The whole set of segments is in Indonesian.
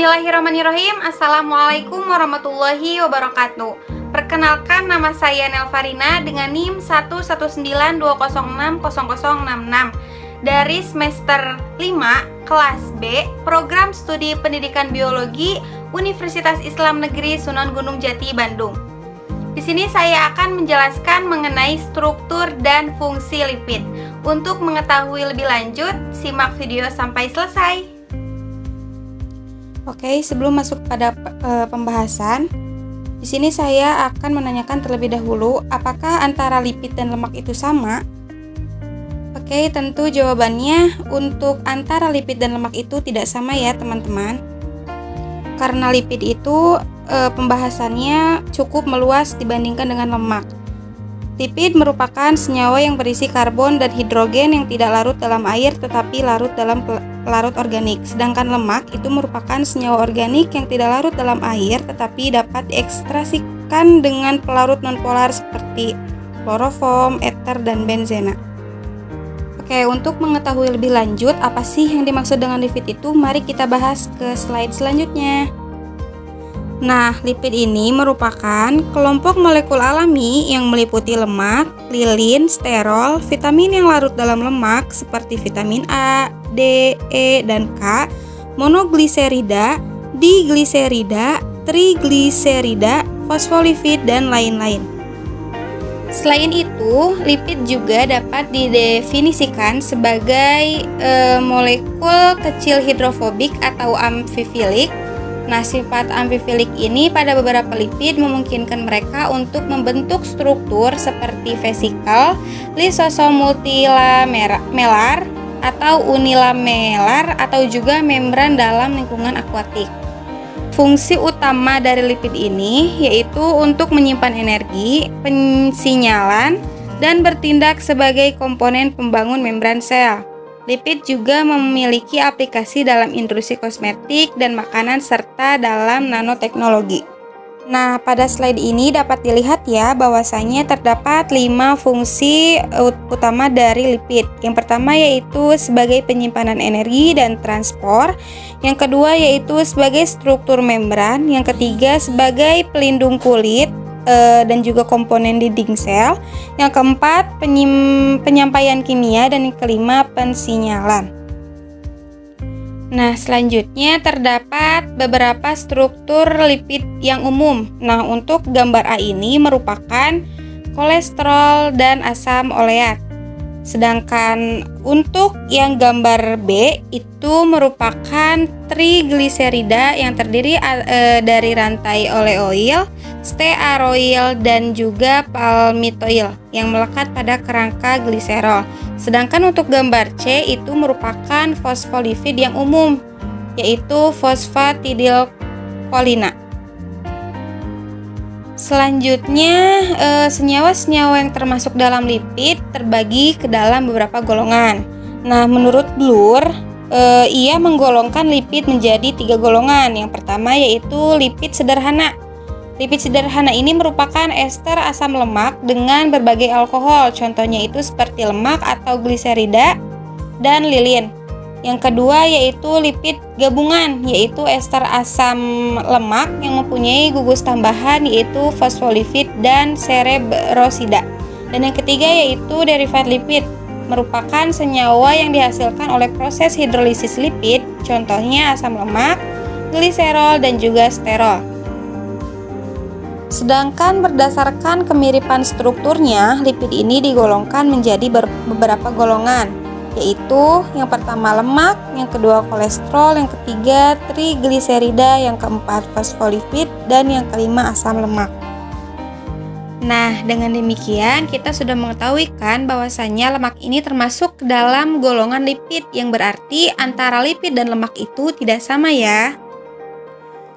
Bismillahirrahmanirrahim. Assalamualaikum warahmatullahi wabarakatuh. Perkenalkan, nama saya Nelvarina dengan NIM 11920600066 dari semester 5 kelas B Program Studi Pendidikan Biologi Universitas Islam Negeri Sunan Gunung Jati, Bandung. Di sini saya akan menjelaskan mengenai struktur dan fungsi lipid. Untuk mengetahui lebih lanjut, simak video sampai selesai. Oke, sebelum masuk pada pembahasan, di sini saya akan menanyakan terlebih dahulu, apakah antara lipid dan lemak itu sama? Oke, tentu jawabannya untuk antara lipid dan lemak itu tidak sama ya teman-teman. Karena lipid itu pembahasannya cukup meluas dibandingkan dengan lemak. Lipid merupakan senyawa yang berisi karbon dan hidrogen yang tidak larut dalam air tetapi larut dalam larut organik. Sedangkan lemak itu merupakan senyawa organik yang tidak larut dalam air tetapi dapat diekstraksikan dengan pelarut nonpolar seperti kloroform, ether, dan benzena. Oke, untuk mengetahui lebih lanjut apa sih yang dimaksud dengan lipid itu, mari kita bahas ke slide selanjutnya. Nah, lipid ini merupakan kelompok molekul alami yang meliputi lemak, lilin, sterol, vitamin yang larut dalam lemak seperti vitamin A, D, E, dan K, monogliserida, digliserida, trigliserida, fosfolipid, dan lain-lain. Selain itu, lipid juga dapat didefinisikan sebagai molekul kecil hidrofobik atau amfifilik. Nah, sifat amfifilik ini pada beberapa lipid memungkinkan mereka untuk membentuk struktur seperti vesikel, lisosom multilamelar atau unilamelar atau juga membran dalam lingkungan akuatik. Fungsi utama dari lipid ini yaitu untuk menyimpan energi, pensinyalan, dan bertindak sebagai komponen pembangun membran sel. Lipid juga memiliki aplikasi dalam industri kosmetik dan makanan serta dalam nanoteknologi. Nah, pada slide ini dapat dilihat ya bahwasanya terdapat 5 fungsi utama dari lipid. Yang pertama yaitu sebagai penyimpanan energi dan transport. Yang kedua yaitu sebagai struktur membran. Yang ketiga sebagai pelindung kulit dan juga komponen dinding sel. Yang keempat penyampaian kimia, dan yang kelima pensinyalan. Nah, selanjutnya terdapat beberapa struktur lipid yang umum. Nah, untuk gambar A ini merupakan kolesterol dan asam oleat. Sedangkan untuk yang gambar B itu merupakan trigliserida yang terdiri dari rantai oleoil, stearoil, dan juga palmitoil yang melekat pada kerangka gliserol. Sedangkan untuk gambar C itu merupakan fosfolipid yang umum, yaitu fosfatidilkolina. Selanjutnya, senyawa-senyawa yang termasuk dalam lipid terbagi ke dalam beberapa golongan. Nah, menurut Bloor, ia menggolongkan lipid menjadi 3 golongan. Yang pertama yaitu lipid sederhana. Lipid sederhana ini merupakan ester asam lemak dengan berbagai alkohol. Contohnya itu seperti lemak atau gliserida dan lilin. Yang kedua yaitu lipid gabungan, yaitu ester asam lemak yang mempunyai gugus tambahan yaitu fosfolipid dan cerebrosida. Dan yang ketiga yaitu derivat lipid, merupakan senyawa yang dihasilkan oleh proses hidrolisis lipid, contohnya asam lemak, gliserol, dan juga sterol. Sedangkan berdasarkan kemiripan strukturnya, lipid ini digolongkan menjadi beberapa golongan, yaitu yang pertama lemak, yang kedua kolesterol, yang ketiga trigliserida, yang keempat fosfolipid, dan yang kelima asam lemak. Nah, dengan demikian kita sudah mengetahui kan bahwasannya lemak ini termasuk dalam golongan lipid, yang berarti antara lipid dan lemak itu tidak sama ya.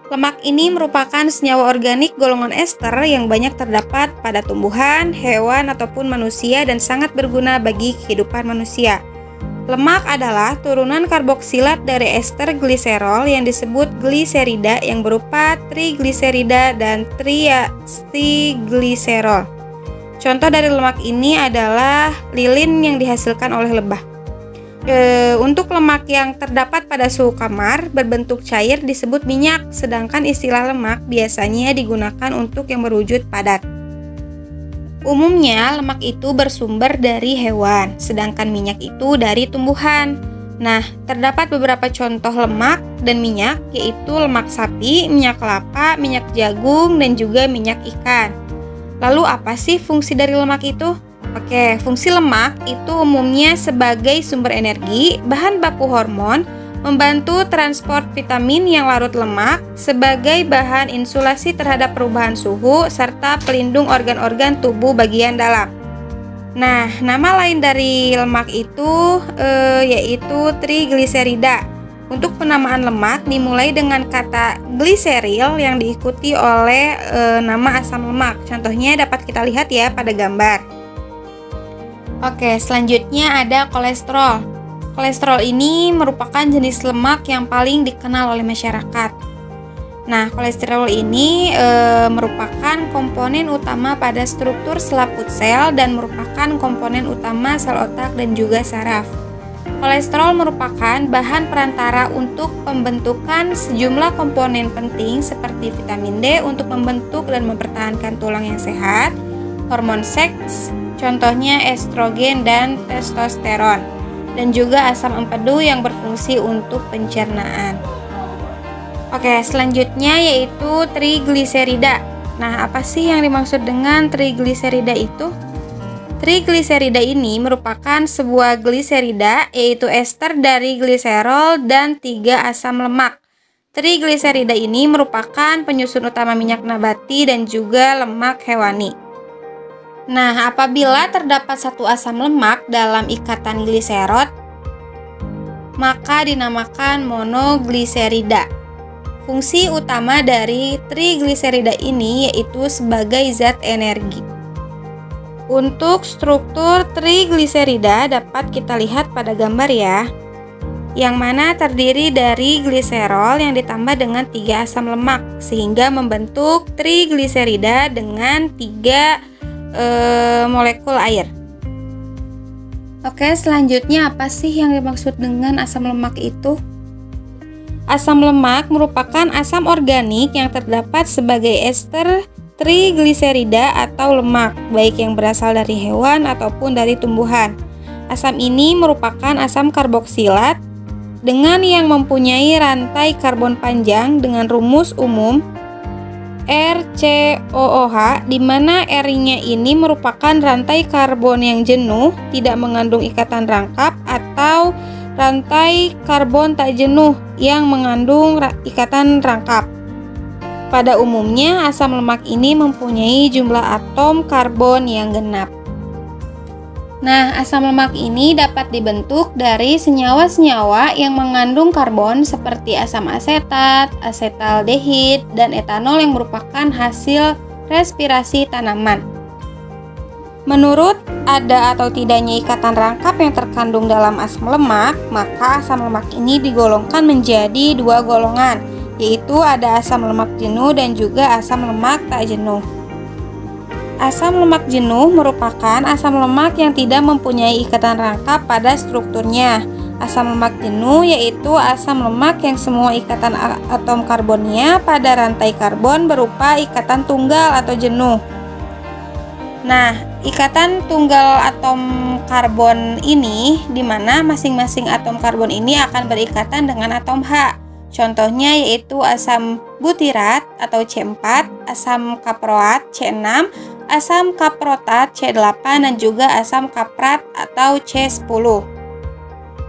Lemak ini merupakan senyawa organik golongan ester yang banyak terdapat pada tumbuhan, hewan, ataupun manusia dan sangat berguna bagi kehidupan manusia. Lemak adalah turunan karboksilat dari ester gliserol yang disebut gliserida yang berupa trigliserida dan triacylgliserol. Contoh dari lemak ini adalah lilin yang dihasilkan oleh lebah. Untuk lemak yang terdapat pada suhu kamar berbentuk cair disebut minyak, sedangkan istilah lemak biasanya digunakan untuk yang berwujud padat. Umumnya lemak itu bersumber dari hewan, sedangkan minyak itu dari tumbuhan. Nah, terdapat beberapa contoh lemak dan minyak, yaitu lemak sapi, minyak kelapa, minyak jagung, dan juga minyak ikan. Lalu apa sih fungsi dari lemak itu? Oke, fungsi lemak itu umumnya sebagai sumber energi, bahan baku hormon, membantu transport vitamin yang larut lemak, sebagai bahan insulasi terhadap perubahan suhu, serta pelindung organ-organ tubuh bagian dalam. Nah, nama lain dari lemak itu yaitu trigliserida. Untuk penamaan lemak dimulai dengan kata gliseril yang diikuti oleh nama asam lemak. Contohnya dapat kita lihat ya pada gambar. Oke, selanjutnya ada kolesterol. Kolesterol ini merupakan jenis lemak yang paling dikenal oleh masyarakat. Nah, kolesterol ini merupakan komponen utama pada struktur selaput sel dan merupakan komponen utama sel otak dan juga saraf. Kolesterol merupakan bahan perantara untuk pembentukan sejumlah komponen penting seperti vitamin D untuk membentuk dan mempertahankan tulang yang sehat, hormon seks, contohnya estrogen dan testosteron, dan juga asam empedu yang berfungsi untuk pencernaan. Oke, selanjutnya yaitu trigliserida. Nah, apa sih yang dimaksud dengan trigliserida itu? Trigliserida ini merupakan sebuah gliserida, yaitu ester dari gliserol dan 3 asam lemak. Trigliserida ini merupakan penyusun utama minyak nabati dan juga lemak hewani. Nah, apabila terdapat satu asam lemak dalam ikatan gliserol, maka dinamakan monogliserida. Fungsi utama dari trigliserida ini yaitu sebagai zat energi. Untuk struktur trigliserida dapat kita lihat pada gambar ya, yang mana terdiri dari gliserol yang ditambah dengan 3 asam lemak, sehingga membentuk trigliserida dengan 3 molekul air. Oke, selanjutnya apa sih yang dimaksud dengan asam lemak itu? Asam lemak merupakan asam organik yang terdapat sebagai ester trigliserida atau lemak, baik yang berasal dari hewan ataupun dari tumbuhan. Asam ini merupakan asam karboksilat dengan yang mempunyai rantai karbon panjang dengan rumus umum RCOOH, di mana R-nya ini merupakan rantai karbon yang jenuh, tidak mengandung ikatan rangkap, atau rantai karbon tak jenuh yang mengandung ikatan rangkap. Pada umumnya, asam lemak ini mempunyai jumlah atom karbon yang genap. Nah, asam lemak ini dapat dibentuk dari senyawa-senyawa yang mengandung karbon seperti asam asetat, asetaldehid, dan etanol yang merupakan hasil respirasi tanaman. Menurut ada atau tidaknya ikatan rangkap yang terkandung dalam asam lemak, maka asam lemak ini digolongkan menjadi 2 golongan, yaitu ada asam lemak jenuh dan juga asam lemak tak jenuh. Asam lemak jenuh merupakan asam lemak yang tidak mempunyai ikatan rangkap pada strukturnya. Asam lemak jenuh yaitu asam lemak yang semua ikatan atom karbonnya pada rantai karbon berupa ikatan tunggal atau jenuh. Nah, ikatan tunggal atom karbon ini di mana masing-masing atom karbon ini akan berikatan dengan atom H. Contohnya yaitu asam butirat atau C4, asam kaproat C6, asam kaprotat C8, dan juga asam kaprat atau C10.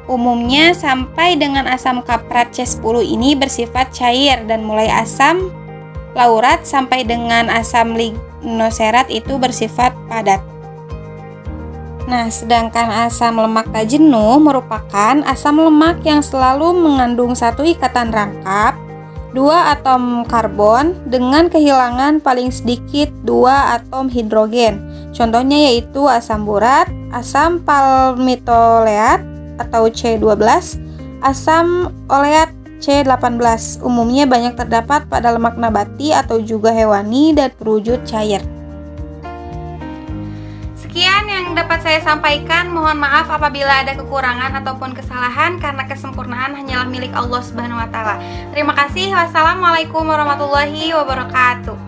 Umumnya sampai dengan asam kaprat C10 ini bersifat cair dan mulai asam laurat sampai dengan asam lignoserat itu bersifat padat. Nah, sedangkan asam lemak tak jenuh merupakan asam lemak yang selalu mengandung satu ikatan rangkap, 2 atom karbon dengan kehilangan paling sedikit 2 atom hidrogen. Contohnya yaitu asam borat, asam palmitoleat atau C12, asam oleat C18. Umumnya banyak terdapat pada lemak nabati atau juga hewani dan berwujud cair. Sekian yang dapat saya sampaikan. Mohon maaf apabila ada kekurangan ataupun kesalahan, karena kesempurnaan hanyalah milik Allah Subhanahu wa taala. Terima kasih. Wassalamualaikum warahmatullahi wabarakatuh.